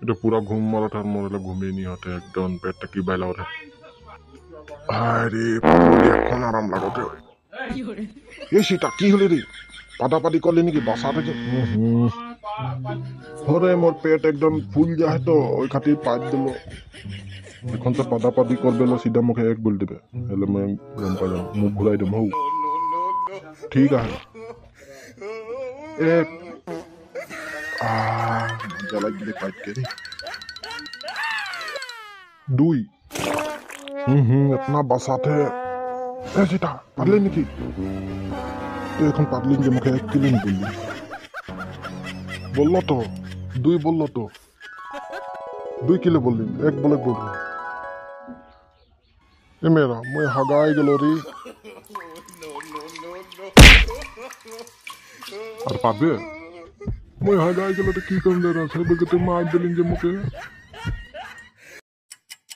এটা পুরা ঘুম মারাটার মরে ঘুমিয়ে নিয়ে হতে একদম পেটটা কি বাইলা ওঠে। আরে পাগলি এখন আরাম লাগতে এ সেটা কি হলে রে পাদাপাদি করলে নাকি বাসা থেকে হরে মোর পেট একদম ফুল যায় তো ওই খাতির পাইপ দিল এখন তো পাদাপাদি করবে সিধা মুখে এক বল দিবে হেলে মই গম পাই যাম মুখ ঘুরাই দিম হৌ ঠিক আছে এক মজা লাগবে পাইপ কে রে দুই इतना बसाते है সেটা পারলি নাকি তুই এখন পারলি যে মুখে এক কিলো বললি বললো তো দুই বললো তো 2 কিলো বললি এক বলে বললি এ মেরা মই হাগাই গেল রে আর পাবে মই হাগাই গেল তো কি করলে না সে বলতে মার দিলেন যে মুখে